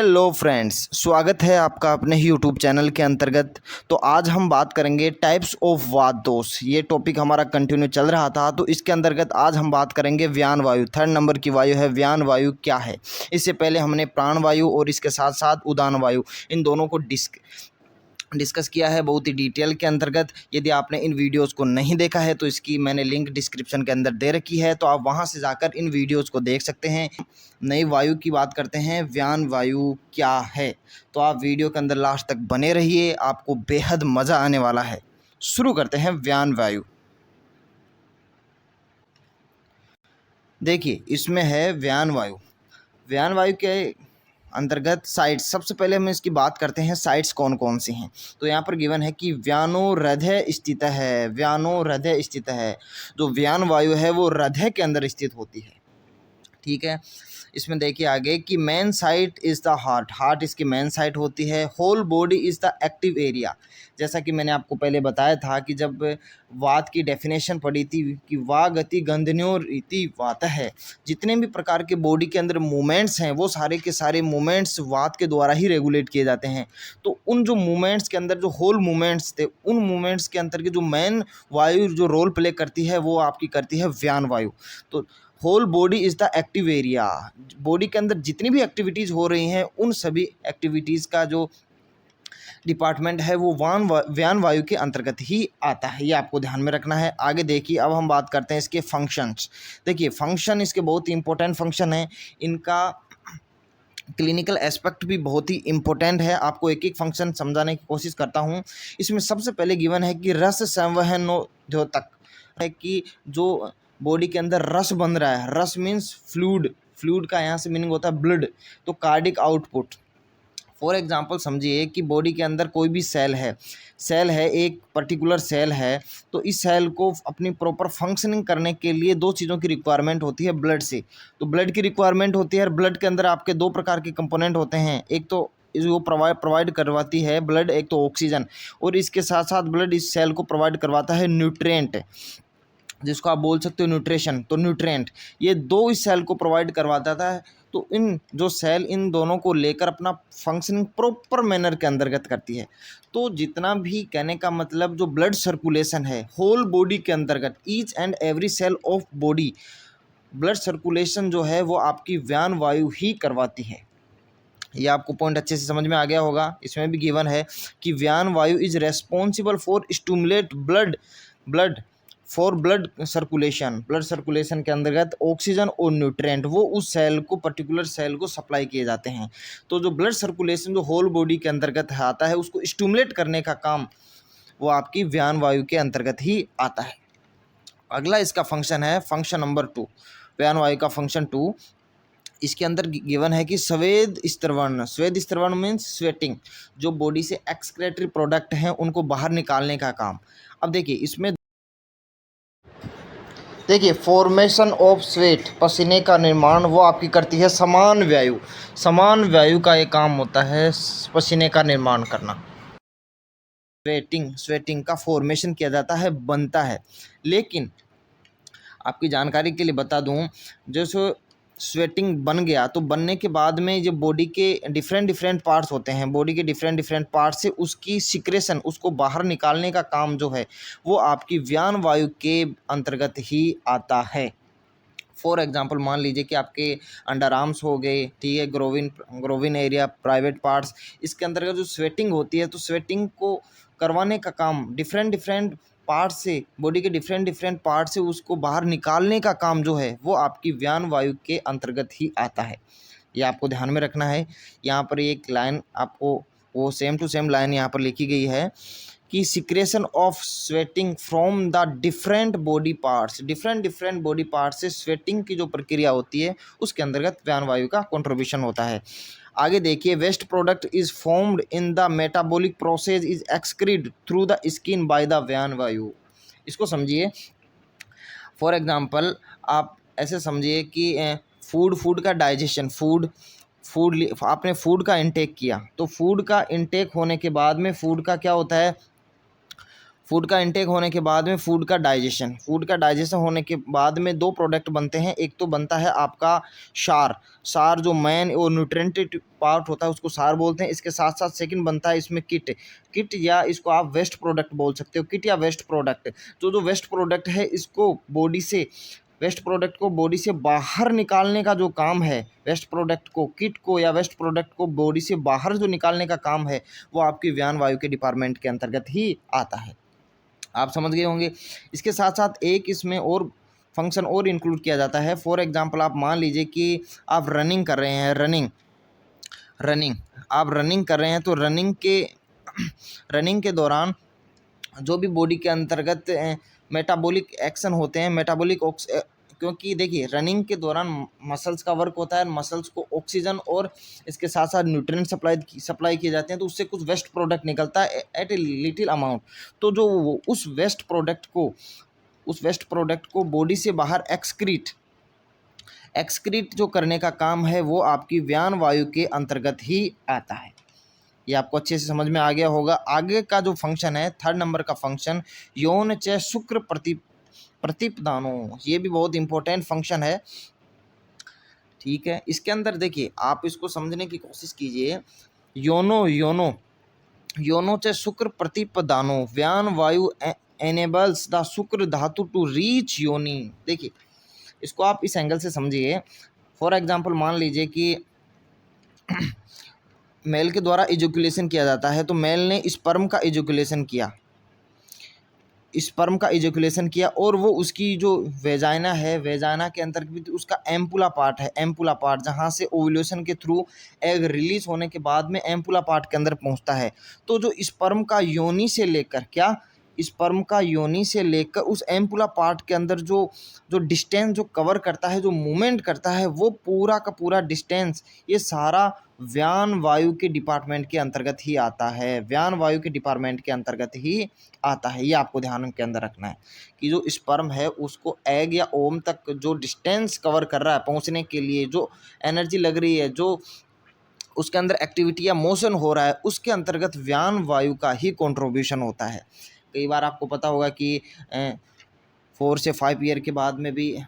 Hello friends, स्वागत है आपका अपने ही यूट्यूब चैनल के अंतर्गत। तो आज हम बात करेंगे टाइप्स ऑफ वात-दोष। ये टॉपिक हमारा कंटिन्यू चल रहा था, तो इसके अंतर्गत आज हम बात करेंगे व्यान वायु। थर्ड नंबर की वायु है व्यान वायु। क्या है? इससे पहले हमने प्राण वायु और इसके साथ साथ उदान वायु, इन दोनों को डिस्कस किया है बहुत ही डिटेल के अंतर्गत। यदि आपने इन वीडियोस को नहीं देखा है तो इसकी मैंने लिंक डिस्क्रिप्शन के अंदर दे रखी है, तो आप वहां से जाकर इन वीडियोस को देख सकते हैं। नई वायु की बात करते हैं, व्यान वायु क्या है। तो आप वीडियो के अंदर लास्ट तक बने रहिए, आपको बेहद मज़ा आने वाला है। शुरू करते हैं व्यान वायु। देखिए, इसमें है व्यान वायु। व्यान वायु के अंतर्गत साइट्स, सबसे पहले हम इसकी बात करते हैं साइट्स कौन कौन सी हैं। तो यहाँ पर गिवन है कि व्यानो हृदय स्थित है। व्यानो हृदय स्थित है, जो व्यान वायु है वो हृदय के अंदर स्थित होती है। ठीक है, इसमें देखिए आगे कि main site is the heart. Heart इसकी मेन साइट होती है। Whole body is the active area. जैसा कि मैंने आपको पहले बताया था कि जब वात की डेफिनेशन पढ़ी थी कि वा गति गंधन्यो रीति वात है। जितने भी प्रकार के बॉडी के अंदर मूवमेंट्स हैं वो सारे के सारे मूवमेंट्स वात के द्वारा ही रेगुलेट किए जाते हैं। तो उन जो मूवमेंट्स के अंदर जो होल मूवमेंट्स थे, उन मूवमेंट्स के अंतर्गत जो मेन वायु जो रोल प्ले करती है वो आपकी करती है व्यान वायु। तो whole body is the active area. Body के अंदर जितनी भी एक्टिविटीज़ हो रही हैं उन सभी एक्टिविटीज़ का जो डिपार्टमेंट है वो व्यान वायु के अंतर्गत ही आता है। ये आपको ध्यान में रखना है। आगे देखिए, अब हम बात करते हैं इसके फंक्शंस। देखिए, फंक्शन इसके बहुत ही इंपॉर्टेंट फंक्शन है। इनका क्लिनिकल एस्पेक्ट भी बहुत ही इम्पोर्टेंट है। आपको एक एक फंक्शन समझाने की कोशिश करता हूँ। इसमें सबसे पहले गिवन है कि रस संवहनोद्योतक है कि जो बॉडी के अंदर रस बन रहा है। रस मीन्स फ्लूइड। फ्लूइड का यहाँ से मीनिंग होता है ब्लड। तो कार्डिक आउटपुट, फॉर एग्जांपल समझिए कि बॉडी के अंदर कोई भी सेल है, एक पर्टिकुलर सेल है। तो इस सेल को अपनी प्रॉपर फंक्शनिंग करने के लिए दो चीज़ों की रिक्वायरमेंट होती है ब्लड से। तो ब्लड की रिक्वायरमेंट होती है, और ब्लड के अंदर आपके दो प्रकार के कंपोनेंट होते हैं। एक तो जो प्रोवाइड करवाती है ब्लड, एक तो ऑक्सीजन, और इसके साथ साथ ब्लड इस सेल को प्रोवाइड करवाता है न्यूट्रिएंट, जिसको आप बोल सकते हो न्यूट्रिशन। तो न्यूट्रिएंट ये दो इस सेल को प्रोवाइड करवाता था। तो इन जो सेल इन दोनों को लेकर अपना फंक्शनिंग प्रॉपर मैनर के अंतर्गत करती है। तो जितना भी कहने का मतलब जो ब्लड सर्कुलेशन है होल बॉडी के अंतर्गत, each and every cell of body, blood circulation जो है वो आपकी व्यान वायु ही करवाती है। ये आपको पॉइंट अच्छे से समझ में आ गया होगा। इसमें भी गिवन है कि व्यान वायु is responsible for stimulate blood circulation. Blood circulation के अंतर्गत ऑक्सीजन और न्यूट्रिएंट वो उस सेल को, पर्टिकुलर सेल को सप्लाई किए जाते हैं। तो जो ब्लड सर्कुलेशन जो होल बॉडी के अंतर्गत आता है उसको स्टिमुलेट करने का काम वो आपकी व्यान वायु के अंतर्गत ही आता है। अगला इसका फंक्शन है फंक्शन नंबर 2, व्यान वायु का फंक्शन 2। इसके अंदर गिवन है कि स्वेद स्त्रवण। स्वेद स्त्रवण मीन्स स्वेटिंग। जो बॉडी से एक्सक्रेटरी प्रोडक्ट हैं उनको बाहर निकालने का काम। अब देखिए फॉर्मेशन ऑफ स्वेट, पसीने का निर्माण वो आपकी करती है समान वायु। समान वायु का ये काम होता है पसीने का निर्माण करना। स्वेटिंग का फॉर्मेशन किया जाता है, बनता है। लेकिन आपकी जानकारी के लिए बता दूं, जैसे स्वेटिंग बन गया तो बनने के बाद में जो बॉडी के डिफरेंट पार्ट्स होते हैं, बॉडी के डिफरेंट पार्ट्स से उसकी सिक्रेशन, उसको बाहर निकालने का काम जो है वो आपकी व्यान वायु के अंतर्गत ही आता है। फॉर एग्जांपल मान लीजिए कि आपके अंडर आर्म्स हो गए, ठीक है, ग्रोविन एरिया, प्राइवेट पार्ट्स, इसके अंतर्गत जो स्वेटिंग होती है तो स्वेटिंग को करवाने का काम डिफरेंट पार्ट से, बॉडी के डिफरेंट पार्ट से उसको बाहर निकालने का काम जो है वो आपकी व्यान वायु के अंतर्गत ही आता है। ये आपको ध्यान में रखना है। यहाँ पर एक लाइन आपको वो सेम टू सेम लाइन यहाँ पर लिखी गई है कि secretion of sweating from the different body parts से स्वेटिंग की जो प्रक्रिया होती है उसके अंतर्गत व्यान वायु का कंट्रीब्यूशन होता है। आगे देखिए, waste product is formed in the metabolic process is excreted through the skin by the व्यान वायु। इसको समझिए। फॉर एग्जांपल आप ऐसे समझिए कि फूड का डाइजेशन, आपने फूड का इंटेक किया, तो फूड का इंटेक होने के बाद में फूड का क्या होता है, फूड का इंटेक होने के बाद में फूड का डाइजेशन होने के बाद में दो प्रोडक्ट बनते हैं। एक तो बनता है आपका सार जो मेन और न्यूट्रिएंट पार्ट होता है उसको सार बोलते हैं। इसके साथ साथ सेकंड बनता है इसमें किट या इसको आप वेस्ट प्रोडक्ट बोल सकते हो, किट या वेस्ट प्रोडक्ट। तो जो वेस्ट प्रोडक्ट है इसको वेस्ट प्रोडक्ट को बॉडी से बाहर निकालने का जो काम है, वेस्ट प्रोडक्ट को, किट को या वेस्ट प्रोडक्ट को बॉडी से बाहर जो निकालने का काम है वो आपकी व्यान वायु के डिपार्टमेंट के अंतर्गत ही आता है। आप समझ गए होंगे। इसके साथ साथ एक इसमें और फंक्शन और इंक्लूड किया जाता है। फॉर एग्जांपल आप मान लीजिए कि आप रनिंग कर रहे हैं, आप रनिंग कर रहे हैं, तो रनिंग के दौरान जो भी बॉडी के अंतर्गत मेटाबॉलिक एक्शन होते हैं, क्योंकि देखिए रनिंग के दौरान मसल्स का वर्क होता है, मसल्स को ऑक्सीजन और इसके साथ साथ न्यूट्रिएंट सप्लाई किए जाते हैं, तो उससे कुछ वेस्ट प्रोडक्ट निकलता है एट ए लिटिल अमाउंट। तो जो उस वेस्ट प्रोडक्ट को बॉडी से बाहर एक्सक्रीट जो करने का काम है वो आपकी व्यान वायु के अंतर्गत ही आता है। ये आपको अच्छे से समझ में आ गया होगा। आगे का जो फंक्शन है, थर्ड नंबर का फंक्शन, यौन च शुक्र प्रतिपदानो, ये भी बहुत इंपॉर्टेंट फंक्शन है। ठीक है, इसके अंदर देखिए आप इसको समझने की कोशिश कीजिए। योनो च शुक्र प्रतिपदानो, व्यान वायु एनेबल्स द शुक्र धातु टू रीच योनि। देखिए इसको आप इस एंगल से समझिए। फॉर एग्जांपल मान लीजिए कि मेल के द्वारा इजोकुलेशन किया जाता है, तो मेल ने स्पर्म का इजोकुलेशन किया और वो उसकी जो वेजाइना है, वेजाइना के अंतर्गत उसका एम्पुला पार्ट जहाँ से ओव्यूलेशन के थ्रू एग रिलीज होने के बाद में एम्पुला पार्ट के अंदर पहुँचता है। तो जो स्पर्म का योनि से लेकर उस एम्पुला पार्ट के अंदर जो डिस्टेंस जो कवर करता है, जो मूवमेंट करता है, वो पूरा का पूरा डिस्टेंस ये सारा व्यान वायु के डिपार्टमेंट के अंतर्गत ही आता है। ये आपको ध्यान के अंदर रखना है कि जो स्पर्म है उसको एग या ओम तक जो डिस्टेंस कवर कर रहा है पहुंचने के लिए, जो एनर्जी लग रही है, जो उसके अंदर एक्टिविटी या मोशन हो रहा है, उसके अंतर्गत व्यान वायु का ही कंट्रीब्यूशन होता है। कई बार आपको पता होगा कि 4 से 5 ईयर के बाद में भी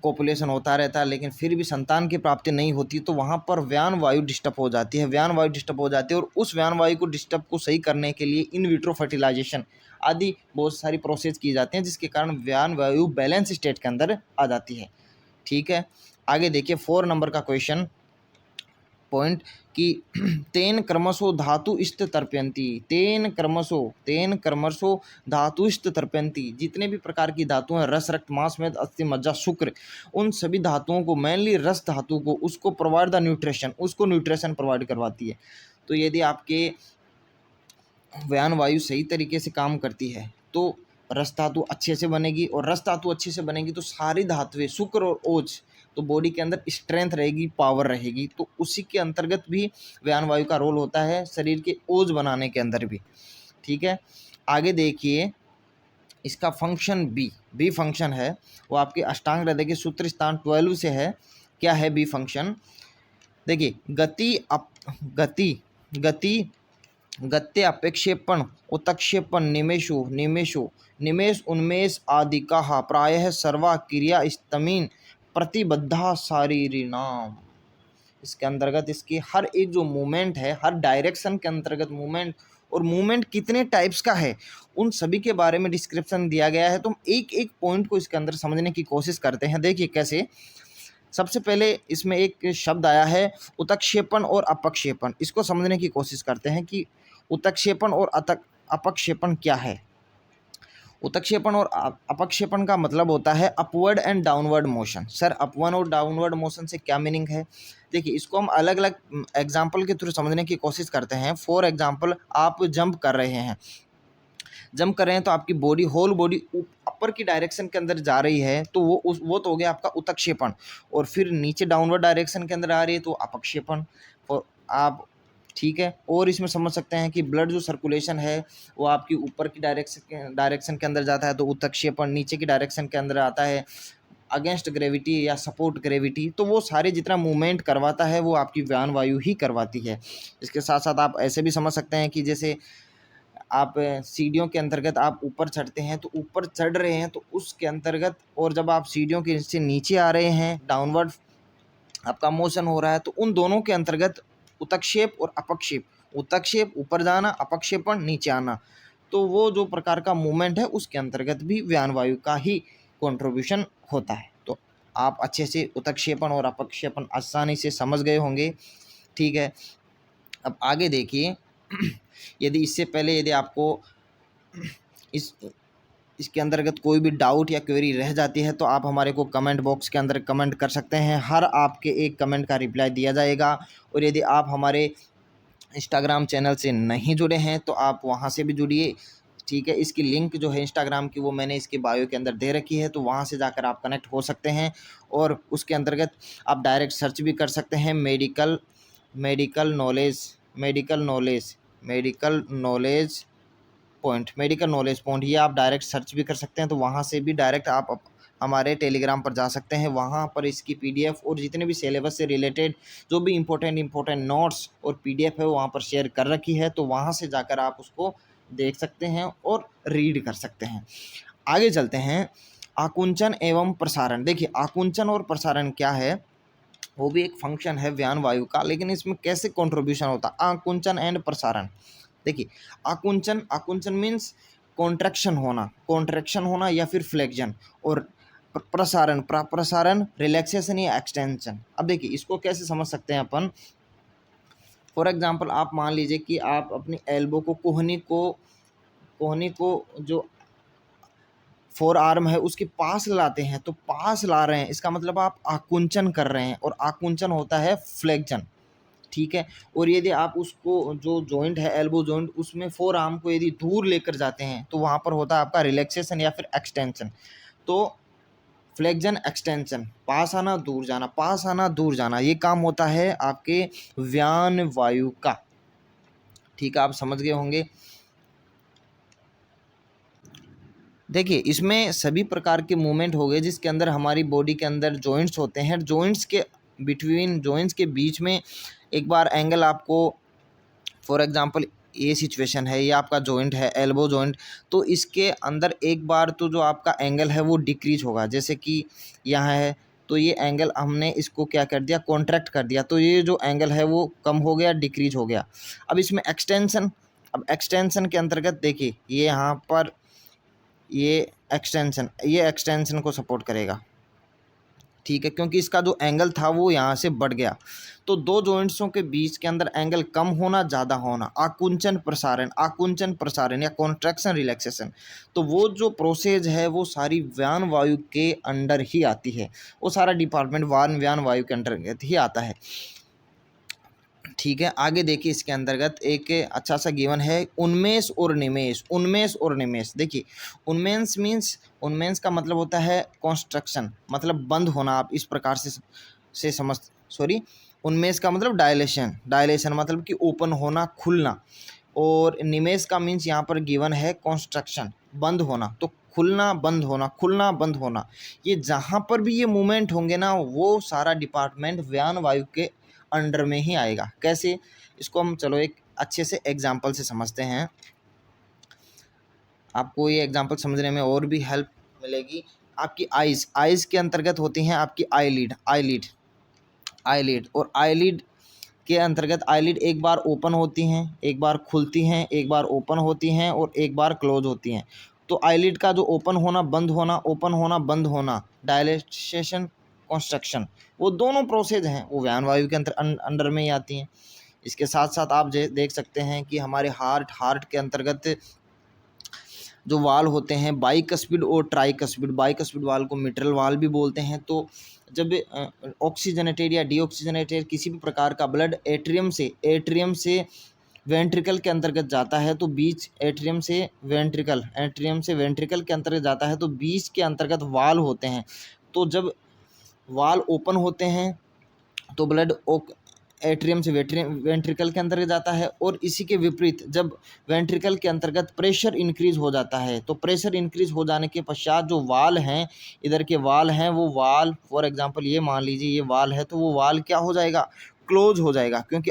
पॉपुलेशन होता रहता है, लेकिन फिर भी संतान की प्राप्ति नहीं होती, तो वहाँ पर व्यान वायु डिस्टर्ब हो जाती है और उस व्यान वायु को डिस्टर्ब को सही करने के लिए इन विट्रो फर्टिलाइजेशन आदि बहुत सारी प्रोसेस की जाती हैं, जिसके कारण व्यान वायु बैलेंस स्टेट के अंदर आ जाती है। ठीक है, आगे देखिए 4 नंबर का क्वेश्चन पॉइंट कि तेन क्रमशो धातु इष्ट तर्पयंती, तेन क्रमशो धातु इष्ट तर्पयंती, जितने भी प्रकार की धातुएं हैं, रस, रक्त, मांस, मेद, अस्थि, मज्जा, शुक्र, उन सभी धातुओं को, मेनली रस धातु को, उसको प्रोवाइड द न्यूट्रिशन, उसको न्यूट्रिशन प्रोवाइड करवाती है। तो यदि आपके व्यान वायु सही तरीके से काम करती है तो रस धातु अच्छे से बनेगी, और रस धातु अच्छे से बनेगी तो सारी धातुएं, शुक्र और ओज, तो बॉडी के अंदर स्ट्रेंथ रहेगी, पावर रहेगी। तो उसी के अंतर्गत भी व्यान वायु का रोल होता है, शरीर के ओज बनाने के अंदर भी। ठीक है, आगे देखिए इसका फंक्शन बी फंक्शन है, वो आपके अष्टांग हृदय के सूत्र स्थान 12 से है। क्या है बी फंक्शन? देखिए गत्य अपेक्षेपण उत्क्षेपण निमेष उन्मेष आदि का प्रायः सर्वा क्रिया स्तमीन प्रतिबद्धा शारीरिणाम। इसके अंतर्गत इसकी हर एक जो मूवमेंट है, हर डायरेक्शन के अंतर्गत मूवमेंट, और मूवमेंट कितने टाइप्स का है उन सभी के बारे में डिस्क्रिप्शन दिया गया है। तो हम एक एक पॉइंट को इसके अंदर समझने की कोशिश करते हैं। देखिए कैसे, सबसे पहले इसमें एक शब्द आया है उत्क्षेपण और अपक्षेपण। इसको समझने की कोशिश करते हैं कि उत्क्षेपण और अपक्षेपण क्या है। उत्क्षेपण और अपक्षेपण का मतलब होता है upward and downward motion. Sir upward और डाउनवर्ड मोशन से क्या मीनिंग है? देखिए इसको हम अलग अलग एग्जाम्पल के थ्रू समझने की कोशिश करते हैं। फॉर एग्जाम्पल आप जंप कर रहे हैं तो आपकी बॉडी, होल बॉडी अपर की डायरेक्शन के अंदर जा रही है, तो वो तो हो गया आपका उत्क्षेपण। और फिर नीचे डाउनवर्ड डायरेक्शन के अंदर आ रही है तो अपक्षेपण। आप ठीक है, और इसमें समझ सकते हैं कि ब्लड जो सर्कुलेशन है वो आपकी ऊपर की डायरेक्शन के अंदर जाता है तो उत्क्षेपण, नीचे की डायरेक्शन के अंदर आता है अगेंस्ट ग्रेविटी या सपोर्ट ग्रेविटी। तो वो सारे जितना मूवमेंट करवाता है वो आपकी व्यान वायु ही करवाती है। इसके साथ साथ आप ऐसे भी समझ सकते हैं कि जैसे आप सीढ़ियों के अंतर्गत आप ऊपर चढ़ते हैं, तो ऊपर चढ़ रहे हैं तो उसके अंतर्गत, और जब आप सीढ़ियों के से नीचे आ रहे हैं, डाउनवर्ड आपका मोशन हो रहा है, तो उन दोनों के अंतर्गत उत्क्षेप और अपक्षेप, उत्क्षेप ऊपर जाना, अपक्षेपण नीचे आना, तो वो जो प्रकार का मूवमेंट है उसके अंतर्गत भी व्यान वायु का ही कंट्रीब्यूशन होता है। तो आप अच्छे से उत्क्षेपण और अपक्षेपण आसानी से समझ गए होंगे। ठीक है, अब आगे देखिए यदि इससे पहले यदि आपको इसके अंतर्गत कोई भी डाउट या क्वेरी रह जाती है तो आप हमारे को कमेंट बॉक्स के अंदर कमेंट कर सकते हैं। हर आपके एक कमेंट का रिप्लाई दिया जाएगा। और यदि आप हमारे इंस्टाग्राम चैनल से नहीं जुड़े हैं तो आप वहां से भी जुड़िए। ठीक है, इसकी लिंक जो है इंस्टाग्राम की वो मैंने इसके बायो के अंदर दे रखी है, तो वहाँ से जाकर आप कनेक्ट हो सकते हैं। और उसके अंतर्गत आप डायरेक्ट सर्च भी कर सकते हैं मेडिकल नॉलेज पॉइंट, ये आप डायरेक्ट सर्च भी कर सकते हैं। तो वहाँ से भी डायरेक्ट आप हमारे टेलीग्राम पर जा सकते हैं। वहाँ पर इसकी पीडीएफ और जितने भी सिलेबस से रिलेटेड जो भी इम्पोर्टेंट नोट्स और पीडीएफ है वो वहाँ पर शेयर कर रखी है, तो वहाँ से जाकर आप उसको देख सकते हैं और रीड कर सकते हैं। आगे चलते हैं, आकुंचन एवं प्रसारण। देखिए आकुंचन और प्रसारण क्या है, वो भी एक फंक्शन है व्यान वायु का, लेकिन इसमें कैसे कंट्रीब्यूशन होता है आकुंचन एंड प्रसारण। देखिए आकुंचन मीन्स कॉन्ट्रैक्शन होना या फिर फ्लेक्शन, और प्रसारण रिलैक्सेशन या एक्सटेंशन। अब देखिए इसको कैसे समझ सकते हैं अपन। फॉर एग्जांपल आप मान लीजिए कि आप अपनी एल्बो को कोहनी को जो फोर आर्म है उसके पास लाते हैं, तो पास ला रहे हैं इसका मतलब आप आकुंचन कर रहे हैं, और आकुंचन होता है फ्लेक्शन। ठीक है, और यदि आप उसको जो जॉइंट है एल्बो जॉइंट उसमें फोर आर्म को यदि दूर लेकर जाते हैं तो वहाँ पर होता है आपका रिलैक्सेशन या फिर एक्सटेंशन। तो फ्लेक्शन एक्सटेंशन, पास आना दूर जाना, ये काम होता है आपके व्यान वायु का। ठीक है, आप समझ गए होंगे। देखिए इसमें सभी प्रकार के मूवमेंट हो गए जिसके अंदर हमारी बॉडी के अंदर जॉइंट्स होते हैं, जॉइंट्स के बीच में एक बार एंगल आपको, फॉर एग्जांपल ये सिचुएशन है, ये आपका जॉइंट है एल्बो जॉइंट, तो इसके अंदर एक बार तो जो आपका एंगल है वो डिक्रीज होगा, जैसे कि यहाँ है तो ये एंगल हमने इसको क्या कर दिया, कॉन्ट्रैक्ट कर दिया, तो ये जो एंगल है वो कम हो गया, डिक्रीज हो गया। अब इसमें एक्सटेंशन के अंतर्गत देखिए ये यहाँ पर ये एक्सटेंशन को सपोर्ट करेगा। ठीक है, क्योंकि इसका जो एंगल था वो यहाँ से बढ़ गया, तो दो जॉइंट्सों के बीच के अंदर एंगल कम होना ज़्यादा होना, आकुंचन प्रसारण या कॉन्ट्रैक्शन रिलैक्सेशन। तो वो जो प्रोसेस है वो सारी व्यान वायु के अंडर ही आती है, वो सारा डिपार्टमेंट व्यान वायु के अंतर्गत ही आता है। ठीक है, आगे देखिए इसके अंतर्गत एक अच्छा सा गिवन है उन्मेष और निमेष। देखिए उन्मेष का मतलब होता है कॉन्स्ट्रक्शन, मतलब बंद होना। आप इस प्रकार से समझ, सॉरी, उन्मेष का मतलब डायलेशन मतलब कि ओपन होना, खुलना। और निमेष का मीन्स यहाँ पर गिवन है कॉन्स्ट्रक्शन, बंद होना। तो खुलना बंद होना, ये जहाँ पर भी ये मूवमेंट होंगे ना वो सारा डिपार्टमेंट व्यान वायु के अंडर में ही आएगा। कैसे, इसको हम चलो एक अच्छे से एग्जाम्पल से समझते हैं, आपको ये एग्जाम्पल समझने में और भी हेल्प मिलेगी। आपकी आइज़ के अंतर्गत होती हैं आपकी आईलिड, और आईलिड के अंतर्गत आईलिड एक बार ओपन होती हैं, एक बार खुलती हैं, एक बार ओपन होती हैं और एक बार क्लोज होती हैं। तो आईलिड का जो ओपन होना बंद होना, डायलेशन कॉन्स्ट्रक्शन, वो दोनों प्रोसेस हैं वो व्यान वायु के अंडर में ही आती हैं। इसके साथ साथ आप देख सकते हैं कि हमारे हार्ट के अंतर्गत जो वाल होते हैं बाइकस्पिड और ट्राइकस्पिड, बाइकस्पिड वाल को मिट्रल वाल भी बोलते हैं। तो जब ऑक्सीजनेटेड या डीऑक्सीजनेटेड किसी भी प्रकार का ब्लड एट्रियम से वेंट्रिकल के अंतर्गत जाता है, तो बीच एट्रियम से वेंट्रिकल के अंतर्गत जाता है, तो बीच के अंतर्गत वाल होते हैं। तो जब वाल ओपन होते हैं तो ब्लड एट्रियम से वेंट्रिकल के अंतर्गत जाता है, और इसी के विपरीत जब वेंट्रिकल के अंतर्गत प्रेशर इंक्रीज हो जाता है, तो प्रेशर इंक्रीज हो जाने के पश्चात जो वाल हैं, इधर के वाल हैं, वो वाल फॉर एग्जांपल ये मान लीजिए ये वाल है, तो वो वाल क्या हो जाएगा, क्लोज हो जाएगा, क्योंकि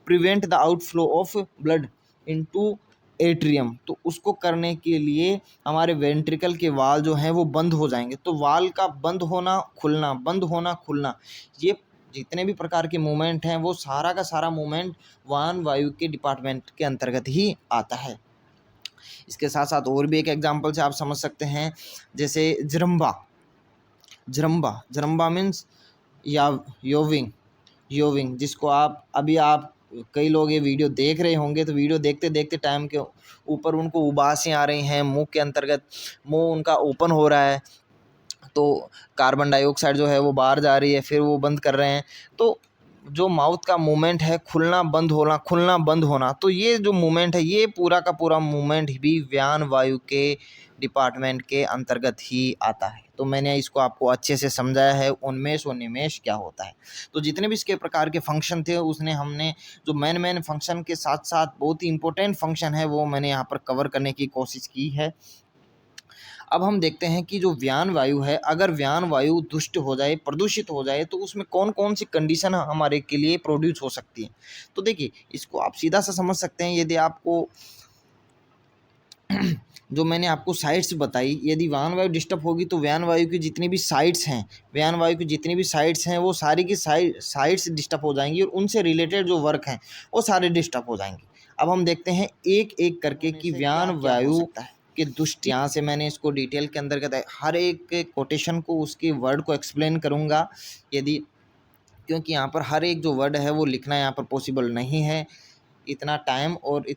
prevent the outflow of blood into atrium, तो उसको करने के लिए हमारे वेंट्रिकल के वाल जो हैं वो बंद हो जाएंगे। तो वाल का बंद होना खुलना, बंद होना खुलना, ये जितने भी प्रकार के मूवमेंट हैं वो सारा का सारा मूवमेंट वाहन वायु के डिपार्टमेंट के अंतर्गत ही आता है। इसके साथ साथ और भी एक एग्जाम्पल से आप समझ सकते हैं, जैसे जरम्बा। जरम्बा जरम्बा मीन्स या योविंग, योविंग जिसको आप कई लोग ये वीडियो देख रहे होंगे, तो वीडियो देखते देखते टाइम के ऊपर उनको उबासें आ रही हैं, मुंह के अंतर्गत मुंह उनका ओपन हो रहा है, तो कार्बन डाइऑक्साइड जो है वो बाहर जा रही है, फिर वो बंद कर रहे हैं। तो जो माउथ का मूवमेंट है खुलना बंद होना, खुलना बंद होना, तो ये जो मूवमेंट है ये पूरा का पूरा मूवमेंट भी व्यान वायु के डिपार्टमेंट के अंतर्गत ही आता है। तो मैंने इसको आपको अच्छे से समझाया है उन्मेष और निमेष क्या होता है। तो जितने भी इसके प्रकार के फंक्शन थे उसने हमने जो मेन फंक्शन के साथ साथ बहुत ही इंपॉर्टेंट फंक्शन है वो मैंने यहाँ पर कवर करने की कोशिश की है। अब हम देखते हैं कि जो व्यान वायु है, अगर व्यान वायु दुष्ट हो जाए, प्रदूषित हो जाए, तो उसमें कौन कौन सी कंडीशन हमारे के लिए प्रोड्यूस हो सकती है। तो देखिए इसको आप सीधा सा समझ सकते हैं, यदि आपको जो मैंने आपको साइड्स बताई, यदि व्यान वायु डिस्टर्ब होगी तो व्यान वायु की जितनी भी साइड्स हैं, व्यान वायु की जितनी भी साइड्स हैं वो सारी की साइड्स डिस्टर्ब हो जाएंगी और उनसे रिलेटेड जो वर्क हैं वो सारे डिस्टर्ब हो जाएंगे। अब हम देखते हैं एक एक करके कि व्यान वायु के दुष्ट, यहाँ से मैंने इसको डिटेल के अंतर्गत हर एक कोटेशन को उसके वर्ड को एक्सप्लेन करूँगा, यदि क्योंकि यहाँ पर हर एक जो वर्ड है वो लिखना यहाँ पर पॉसिबल नहीं है, इतना टाइम और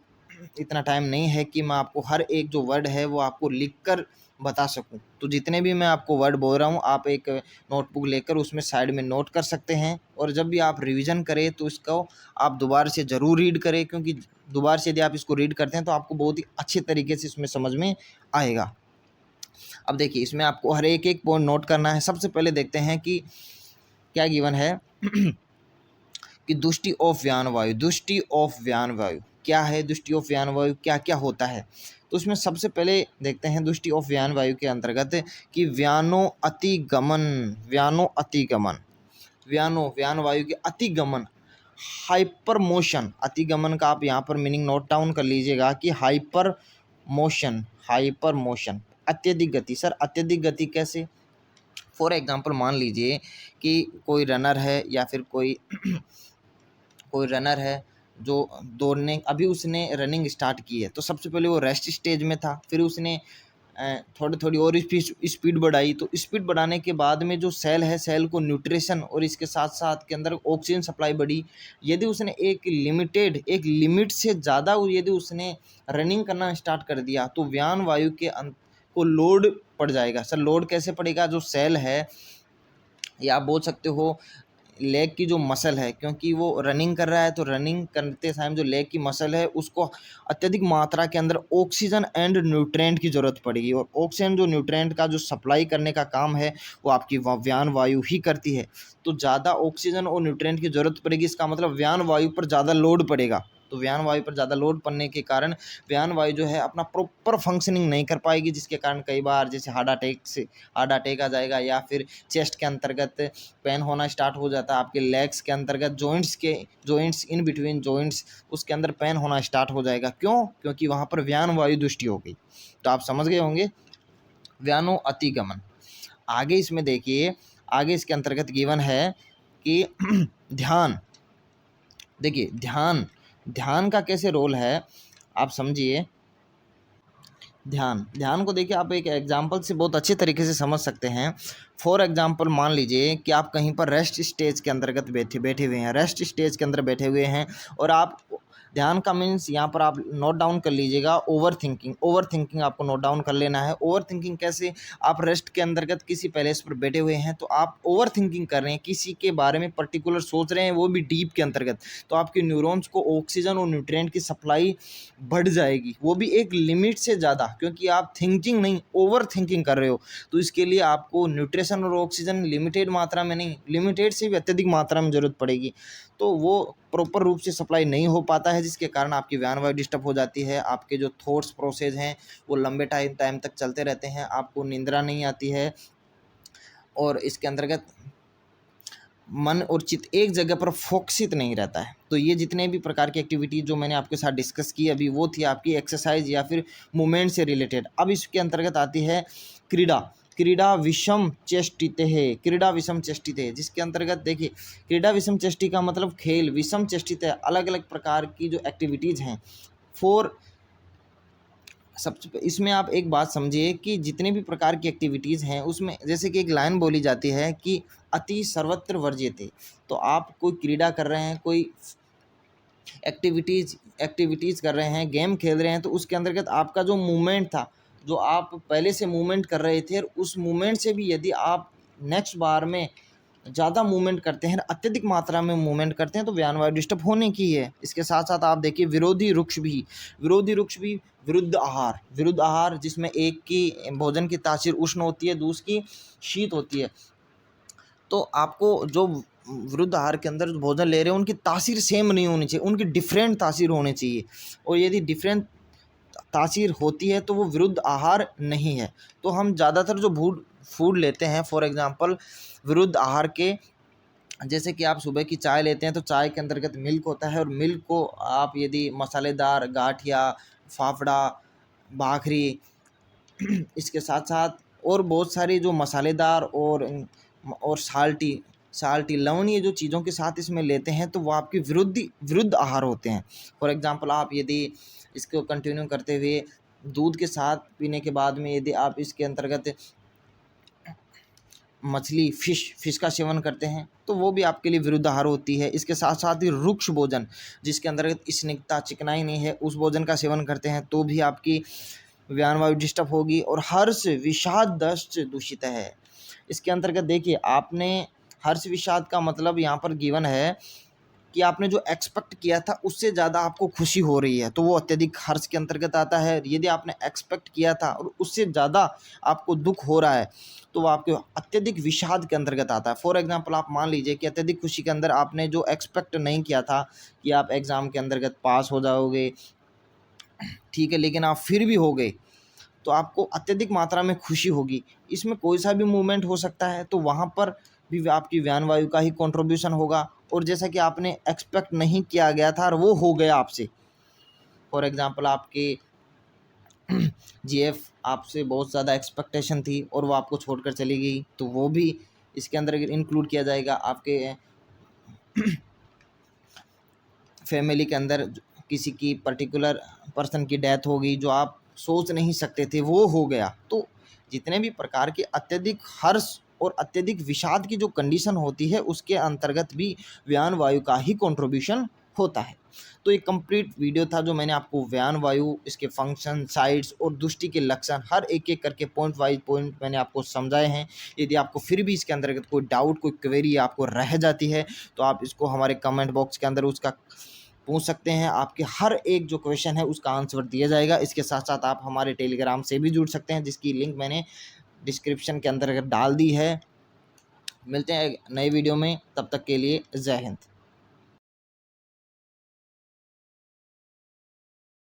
इतना टाइम नहीं है कि मैं आपको हर एक जो वर्ड है वो आपको लिखकर बता सकूं। तो जितने भी मैं आपको वर्ड बोल रहा हूं आप एक नोटबुक लेकर उसमें साइड में नोट कर सकते हैं, और जब भी आप रिवीजन करें तो इसको आप दोबारा से ज़रूर रीड करें, क्योंकि दोबारा से यदि आप इसको रीड करते हैं तो आपको बहुत ही अच्छे तरीके से इसमें समझ में आएगा। अब देखिए इसमें आपको हर एक एक पॉइंट नोट करना है। सबसे पहले देखते हैं कि क्या गिवन है कि दुष्टि ऑफ व्यान वायु, दुष्टि ऑफ व्यान वायु क्या है, दुष्टि ऑफ व्यान वायु क्या क्या होता है। तो उसमें सबसे पहले देखते हैं दुष्टि ऑफ व्यान वायु के अंतर्गत कि व्यानो अतिगमन, व्यानो अतिगमन, व्यान वायु के अतिगमन, हाइपर मोशन, अतिगमन का आप यहाँ पर मीनिंग नोट डाउन कर लीजिएगा कि हाइपर मोशन, हाइपर मोशन, अत्यधिक गति। सर अत्यधिक गति कैसे? फॉर एग्जांपल मान लीजिए कि कोई रनर है या फिर कोई कोई रनर है जो दौड़ने, अभी उसने रनिंग स्टार्ट की है, तो सबसे पहले वो रेस्ट स्टेज में था, फिर उसने थोड़ी थोड़ी और स्पीड बढ़ाई, तो स्पीड बढ़ाने के बाद में जो सेल है, सेल को न्यूट्रिशन और इसके साथ साथ के अंदर ऑक्सीजन सप्लाई बढ़ी। यदि उसने एक लिमिट से ज़्यादा यदि उसने रनिंग करना स्टार्ट कर दिया तो व्यान वायु के को लोड पड़ जाएगा। सर लोड कैसे पड़ेगा? जो सेल है या आप बोल सकते हो लेग की जो मसल है, क्योंकि वो रनिंग कर रहा है तो रनिंग करते टाइम जो लेग की मसल है उसको अत्यधिक मात्रा के अंदर ऑक्सीजन एंड न्यूट्रिएंट की ज़रूरत पड़ेगी, और ऑक्सीजन जो न्यूट्रिएंट का जो सप्लाई करने का काम है वो आपकी व्यान वायु ही करती है। तो ज़्यादा ऑक्सीजन और न्यूट्रिएंट की ज़रूरत पड़ेगी, इसका मतलब व्यान वायु पर ज़्यादा लोड पड़ेगा। तो व्यान वायु पर ज़्यादा लोड पड़ने के कारण व्यान वायु जो है अपना प्रॉपर फंक्शनिंग नहीं कर पाएगी, जिसके कारण कई बार जैसे हार्ट अटैक आ जाएगा, या फिर चेस्ट के अंतर्गत पेन होना स्टार्ट हो जाता है, आपके लेग्स के अंतर्गत जॉइंट्स इन बिटवीन जॉइंट्स उसके अंदर पेन होना स्टार्ट हो जाएगा। क्यों? क्योंकि वहाँ पर व्यान वायु दुष्टि हो गई। तो आप समझ गए होंगे व्यानो अतिगमन। आगे इसमें देखिए, आगे इसके अंतर्गत गिवन है कि ध्यान, देखिए ध्यान का कैसे रोल है आप समझिए। ध्यान को देखिए आप एक एग्जांपल से बहुत अच्छे तरीके से समझ सकते हैं। फॉर एग्जांपल मान लीजिए कि आप कहीं पर रेस्ट स्टेज के अंतर्गत बैठे हुए हैं, रेस्ट स्टेज के अंदर बैठे हुए हैं, और आप ध्यान का मीन्स यहाँ पर आप नोट डाउन कर लीजिएगा ओवर थिंकिंग आपको नोट डाउन कर लेना है। ओवर थिंकिंग कैसे? आप रेस्ट के अंतर्गत किसी पैलेस पर बैठे हुए हैं तो आप ओवर थिंकिंग कर रहे हैं, किसी के बारे में पर्टिकुलर सोच रहे हैं, वो भी डीप के अंतर्गत, तो आपके न्यूरॉन्स को ऑक्सीजन और न्यूट्रिएंट की सप्लाई बढ़ जाएगी, वो भी एक लिमिट से ज़्यादा, क्योंकि आप थिंकिंग नहीं ओवर थिंकिंग कर रहे हो। तो इसके लिए आपको न्यूट्रिशन और ऑक्सीजन लिमिटेड मात्रा में नहीं, लिमिटेड से भी अत्यधिक मात्रा में ज़रूरत पड़ेगी, तो वो प्रॉपर रूप से सप्लाई नहीं हो पाता है, जिसके कारण आपकी व्यान वायु डिस्टर्ब हो जाती है। आपके जो थॉट्स प्रोसेस हैं वो लंबे टाइम तक चलते रहते हैं, आपको निंद्रा नहीं आती है, और इसके अंतर्गत मन और चित्त एक जगह पर फोकसित नहीं रहता है। तो ये जितने भी प्रकार की एक्टिविटी जो मैंने आपके साथ डिस्कस की अभी, वो थी आपकी एक्सरसाइज या फिर मूवमेंट से रिलेटेड। अब इसके अंतर्गत आती है क्रीड़ा। क्रीड़ा विषम चेष्टिते है, क्रीड़ा विषम चेष्टिते है, जिसके अंतर्गत देखिए क्रीड़ा विषम चेष्टि का मतलब खेल, विषम चेष्टित है अलग अलग प्रकार की जो एक्टिविटीज़ हैं। फोर सबसे इसमें आप एक बात समझिए कि जितने भी प्रकार की एक्टिविटीज़ हैं उसमें जैसे कि एक लाइन बोली जाती है कि अति सर्वत्र वर्ज्यते। तो आप कोई क्रीड़ा कर रहे हैं, कोई एक्टिविटीज़ कर रहे हैं, गेम खेल रहे हैं, तो उसके अंतर्गत आपका जो मूवमेंट था, जो आप पहले से मूवमेंट कर रहे थे, उस मूवमेंट से भी यदि आप नेक्स्ट बार में ज़्यादा मूवमेंट करते हैं, अत्यधिक मात्रा में मूवमेंट करते हैं, तो व्यान वायु डिस्टर्ब होने की है। इसके साथ साथ आप देखिए विरोधी रुक्ष भी विरुद्ध आहार जिसमें एक की भोजन की तासीर उष्ण होती है, दूसरी की शीत होती है। तो आपको जो विरुद्ध आहार के अंदर जो भोजन ले रहे हैं उनकी तासीर सेम नहीं होनी चाहिए, उनकी डिफरेंट तासीर होनी चाहिए, और यदि डिफरेंट तासीर होती है तो वो विरुद्ध आहार नहीं है। तो हम ज़्यादातर जो फूड लेते हैं, फॉर एग्जांपल विरुद्ध आहार के, जैसे कि आप सुबह की चाय लेते हैं तो चाय के अंतर्गत मिल्क होता है, और मिल्क को आप यदि मसालेदार गाठिया, फाफड़ा, भाखरी इसके साथ साथ और बहुत सारी जो मसालेदार और साल्टी लवणीय जो चीज़ों के साथ इसमें लेते हैं, तो वो आपके विरुद्ध आहार होते हैं। फॉर एग्जांपल आप यदि इसको कंटिन्यू करते हुए दूध के साथ पीने के बाद में यदि आप इसके अंतर्गत मछली फिश का सेवन करते हैं, तो वो भी आपके लिए विरुद्ध आहार होती है। इसके साथ साथ ही रुक्ष भोजन जिसके अंतर्गत स्निग्धता, चिकनाई नहीं है, उस भोजन का सेवन करते हैं तो भी आपकी व्यान वायु डिस्टर्ब होगी। और हर्ष विषाद दष्ट दूषित है। इसके अंतर्गत देखिए आपने हर्ष विषाद का मतलब यहाँ पर गिवन है कि आपने जो एक्सपेक्ट किया था उससे ज़्यादा आपको खुशी हो रही है, तो वो अत्यधिक हर्ष के अंतर्गत आता है। यदि आपने एक्सपेक्ट किया था और उससे ज़्यादा आपको दुख हो रहा है, तो वो आपके अत्यधिक विषाद के अंतर्गत आता है। फॉर एग्जांपल आप मान लीजिए कि अत्यधिक खुशी के अंदर आपने जो एक्सपेक्ट नहीं किया था कि आप एग्ज़ाम के अंतर्गत पास हो जाओगे, ठीक है, लेकिन आप फिर भी हो गए, तो आपको अत्यधिक मात्रा में खुशी होगी। इसमें कोई सा भी मूवमेंट हो सकता है, तो वहाँ पर भी आपकी व्यान वायु का ही कंट्रीब्यूशन होगा। और जैसा कि आपने एक्सपेक्ट नहीं किया गया था और वो हो गया आपसे, फॉर एग्जांपल आपके जीएफ आपसे बहुत ज़्यादा एक्सपेक्टेशन थी और वो आपको छोड़कर चली गई, तो वो भी इसके अंदर इंक्लूड किया जाएगा। आपके फैमिली के अंदर किसी की पर्टिकुलर पर्सन की डेथ हो गई जो आप सोच नहीं सकते थे, वो हो गया। तो जितने भी प्रकार के अत्यधिक हर्ष और अत्यधिक विषाद की जो कंडीशन होती है उसके अंतर्गत भी व्यान वायु का ही कंट्रीब्यूशन होता है। तो ये कंप्लीट वीडियो था जो मैंने आपको व्यान वायु, इसके फंक्शन, साइड्स और दृष्टि के लक्षण हर एक एक करके पॉइंट वाइज पॉइंट मैंने आपको समझाए हैं। यदि आपको फिर भी इसके अंतर्गत कोई डाउट, कोई क्वेरी आपको रह जाती है, तो आप इसको हमारे कमेंट बॉक्स के अंदर उसका पूछ सकते हैं। आपके हर एक जो क्वेश्चन है उसका आंसर दिया जाएगा। इसके साथ साथ आप हमारे टेलीग्राम से भी जुड़ सकते हैं, जिसकी लिंक मैंने डिस्क्रिप्शन के अंदर डाल दी है। मिलते हैं नए वीडियो में, तब तक के लिए जय हिंद।